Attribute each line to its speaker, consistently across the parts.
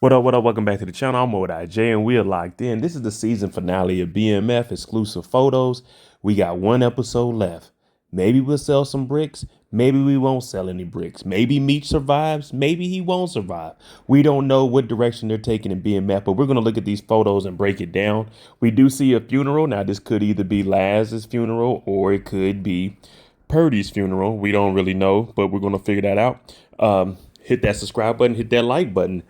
Speaker 1: What up? Welcome back to the channel. I'm with IJ and we are locked in. This is the season finale of BMF exclusive photos. We got one episode left. Maybe we'll sell some bricks. Maybe we won't sell any bricks. Maybe Meech survives. Maybe he won't survive. We don't know what direction they're taking in BMF, but we're going to look at these photos and break it down. We do see a funeral. Now, this could either be Laz's funeral or it could be Purdy's funeral. We don't really know, but we're going to figure that out. Hit that subscribe button, hit that like button.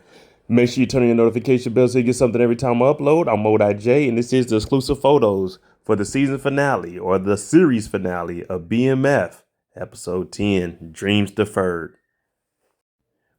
Speaker 1: Make sure you turn on your notification bell so you get something every time I upload. I'm Mode IJ, and this is the exclusive photos for the season finale or the series finale of BMF, episode 10, Dreams Deferred.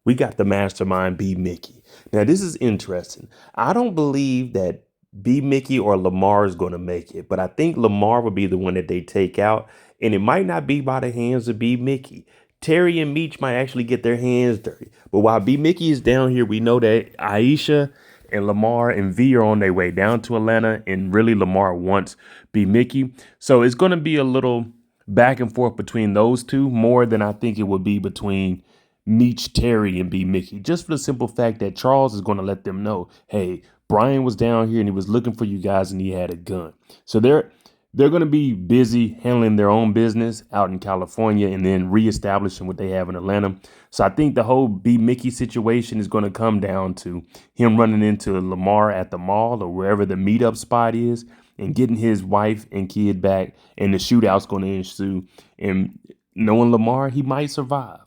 Speaker 1: We got the mastermind B Mickey. Now, this is interesting. I don't believe that B Mickey or Lamar is going to make it, but I think Lamar would be the one that they take out, and it might not be by the hands of B Mickey. Terry and Meech might actually get their hands dirty. But while B Mickey is down here, we know that Aisha and Lamar and V are on their way down to Atlanta. And really, Lamar wants B Mickey. So it's going to be a little back and forth between those two more than I think it would be between Meech, Terry, and B Mickey. Just for the simple fact that Charles is going to let them know, hey, Bryant was down here and he was looking for you guys and he had a gun. So they're going to be busy handling their own business out in California and then reestablishing what they have in Atlanta. So I think the whole B Mickey situation is going to come down to him running into Lamar at the mall or wherever the meetup spot is and getting his wife and kid back. And the shootout's going to ensue. And knowing Lamar, he might survive.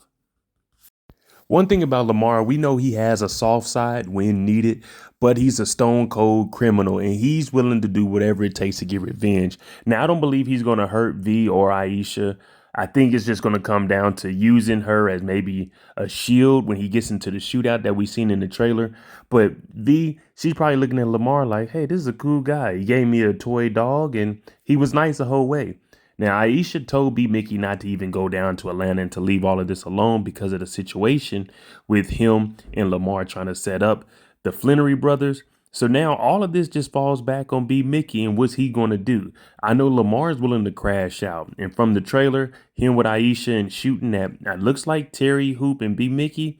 Speaker 1: One thing about Lamar, we know he has a soft side when needed, but he's a stone cold criminal and he's willing to do whatever it takes to get revenge. Now, I don't believe he's going to hurt V or Aisha. I think it's just going to come down to using her as maybe a shield when he gets into the shootout that we've seen in the trailer. But V, she's probably looking at Lamar like, hey, this is a cool guy. He gave me a toy dog and he was nice the whole way. Now, Aisha told B Mickey not to even go down to Atlanta and to leave all of this alone because of the situation with him and Lamar trying to set up the Flannery brothers. So now all of this just falls back on B Mickey and what's he going to do? I know Lamar is willing to crash out. And from the trailer, him with Aisha and shooting at looks like Terry, Hoop, and B Mickey.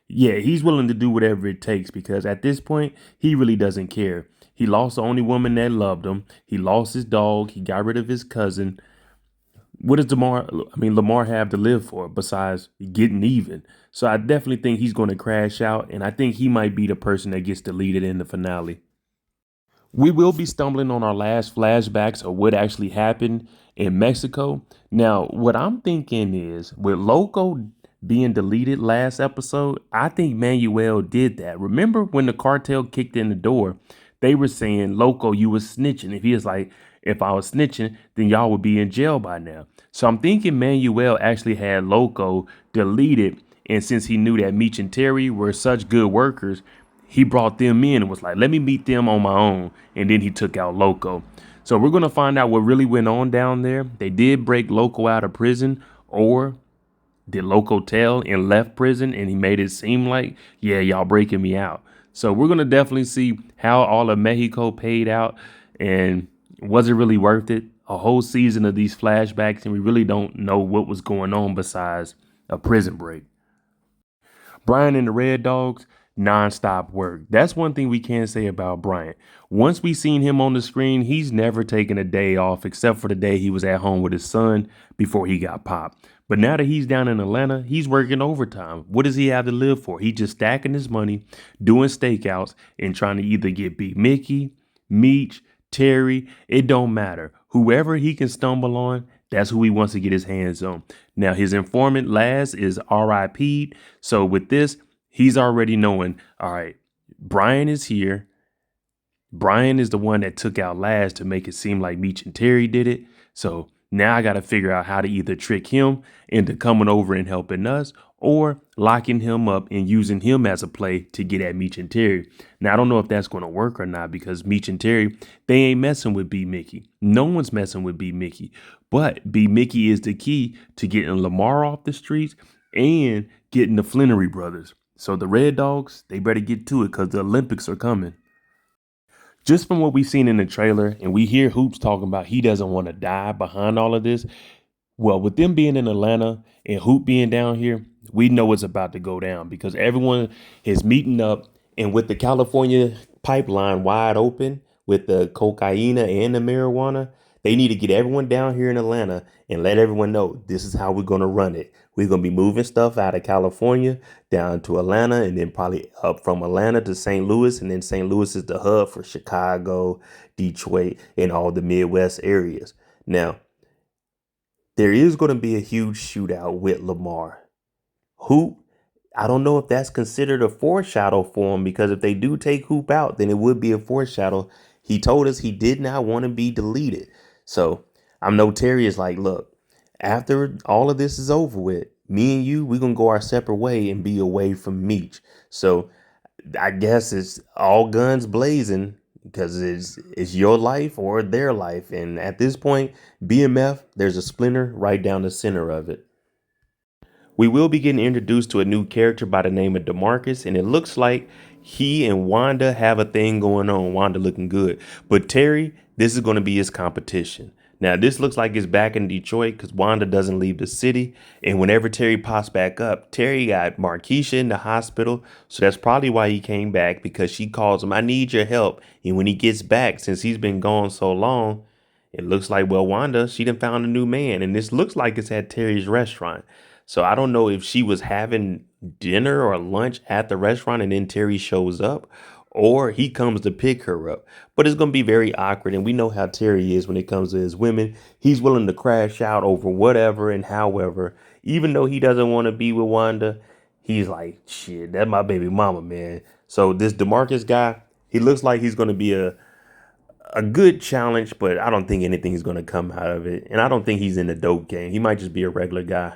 Speaker 1: Yeah, he's willing to do whatever it takes because at this point, he really doesn't care. He lost the only woman that loved him. He lost his dog. He got rid of his cousin. What does Lamar have to live for besides getting even? So I definitely think he's going to crash out, and I think he might be the person that gets deleted in the finale. We will be stumbling on our last flashbacks of what actually happened in Mexico. Now, what I'm thinking is with Loco being deleted last episode, I think Manuel did that. Remember when the cartel kicked in the door, they were saying, Loco, you was snitching. If he was like, if I was snitching, then y'all would be in jail by now. So I'm thinking Manuel actually had Loco deleted. And since he knew that Meech and Terry were such good workers, he brought them in and was like, let me meet them on my own. And then he took out Loco. So we're going to find out what really went on down there. They did break Loco out of prison, or did Loco tell and left prison and he made it seem like, yeah, y'all breaking me out. So we're going to definitely see how all of Mexico paid out and was it really worth it? A whole season of these flashbacks and we really don't know what was going on besides a prison break. Bryant and the Red Dogs, nonstop work. That's one thing we can say about Bryant. Once we seen him on the screen, he's never taken a day off except for the day he was at home with his son before he got popped. But now that he's down in Atlanta, he's working overtime. What does he have to live for? He's just stacking his money, doing stakeouts, and trying to either get B Mickey, Meech, Terry, it don't matter. Whoever he can stumble on, that's who he wants to get his hands on. Now, his informant, Laz, is RIP'd. So with this, he's already knowing, all right, Brian is here. Brian is the one that took out Laz to make it seem like Meech and Terry did it. So now I got to figure out how to either trick him into coming over and helping us or locking him up and using him as a play to get at Meech and Terry. Now, I don't know if that's going to work or not because Meech and Terry, they ain't messing with B Mickey. No one's messing with B Mickey. But B Mickey is the key to getting Lamar off the streets and getting the Flannery brothers. So the Red Dogs, they better get to it because the Olympics are coming. Just from what we've seen in the trailer, and we hear Hoops talking about he doesn't want to die behind all of this. Well, with them being in Atlanta and Hoop being down here, we know it's about to go down because everyone is meeting up And with the California pipeline wide open with the cocaine and the marijuana, they need to get everyone down here in Atlanta and let everyone know this is how we're going to run it. We're going to be moving stuff out of California down to Atlanta and then probably up from Atlanta to St. Louis. And then St. Louis is the hub for Chicago, Detroit, and all the Midwest areas. Now, there is going to be a huge shootout with Lamar. Who I don't know if that's considered a foreshadow for him because if they do take Hoop out, then it would be a foreshadow. He told us he did not want to be deleted. So I know Terry is like, look, after all of this is over with, me and you, we're going to go our separate way and be away from Meech. So I guess it's all guns blazing because it's your life or their life. And at this point, BMF, there's a splinter right down the center of it. We will be getting introduced to a new character by the name of DeMarcus, and it looks like he and Wanda have a thing going on. Wanda looking good. But Terry, this is going to be his competition. Now, this looks like it's back in Detroit because Wanda doesn't leave the city. And whenever Terry pops back up, Terry got Markeisha in the hospital. So that's probably why he came back, because she calls him, I need your help. And when he gets back, since he's been gone so long, it looks like, well, Wanda, she done found a new man. And this looks like it's at Terry's restaurant. So I don't know if she was having dinner or lunch at the restaurant and then Terry shows up, or he comes to pick her up. But it's going to be very awkward. And we know how Terry is when it comes to his women. He's willing to crash out over whatever and however, even though he doesn't want to be with Wanda. He's like, shit, that's my baby mama, man. So this DeMarcus guy, he looks like he's going to be a good challenge, but I don't think anything's going to come out of it. And I don't think he's in the dope game. He might just be a regular guy.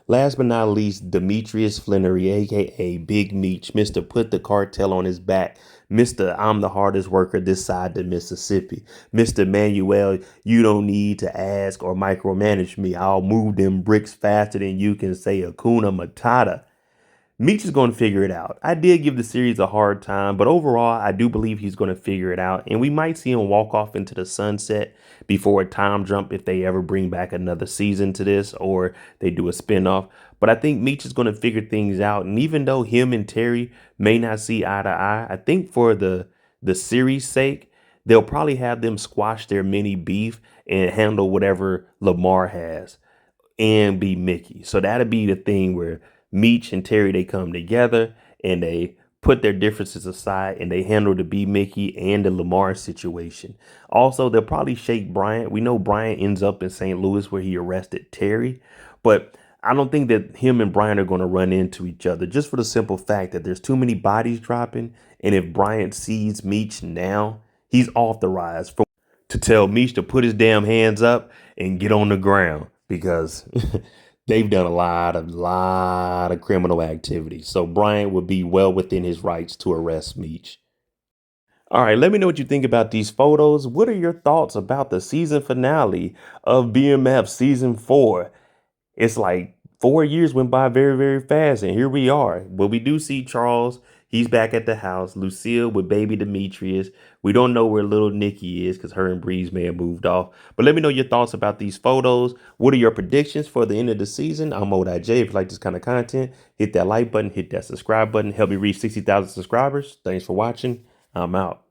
Speaker 1: Last but not least, Demetrius Flannery, aka Big Meech, Mr. Put the Cartel on his back, Mr. I'm the hardest worker this side of Mississippi, Mr. Manuel, you don't need to ask or micromanage me. I'll move them bricks faster than you can say Hakuna Matata. Meech is going to figure it out. I did give the series a hard time, but overall, I do believe he's going to figure it out. And we might see him walk off into the sunset before a time jump if they ever bring back another season to this or they do a spinoff. But I think Meech is going to figure things out. And even though him and Terry may not see eye to eye, I think for the series' sake, they'll probably have them squash their mini beef and handle whatever Lamar has and be Mickey. So that'll be the thing where Meech and Terry, they come together and they put their differences aside and they handle the B Mickey and the Lamar situation. Also, they'll probably shake Bryant. We know Bryant ends up in St. Louis where he arrested Terry, but I don't think that him and Bryant are going to run into each other just for the simple fact that there's too many bodies dropping. And if Bryant sees Meech now, he's authorized to tell Meech to put his damn hands up and get on the ground because they've done a lot of criminal activity. So Bryant would be well within his rights to arrest Meech. All right, let me know what you think about these photos. What are your thoughts about the season finale of BMF season 4? It's like 4 years went by very, very fast, and here we are. But we do see Charles. He's back at the house. Lucille with baby Demetrius. We don't know where little Nikki is because her and Breeze may have moved off. But let me know your thoughts about these photos. What are your predictions for the end of the season? I'm Mo.J. If you like this kind of content, hit that like button, hit that subscribe button. Help me reach 60,000 subscribers. Thanks for watching. I'm out.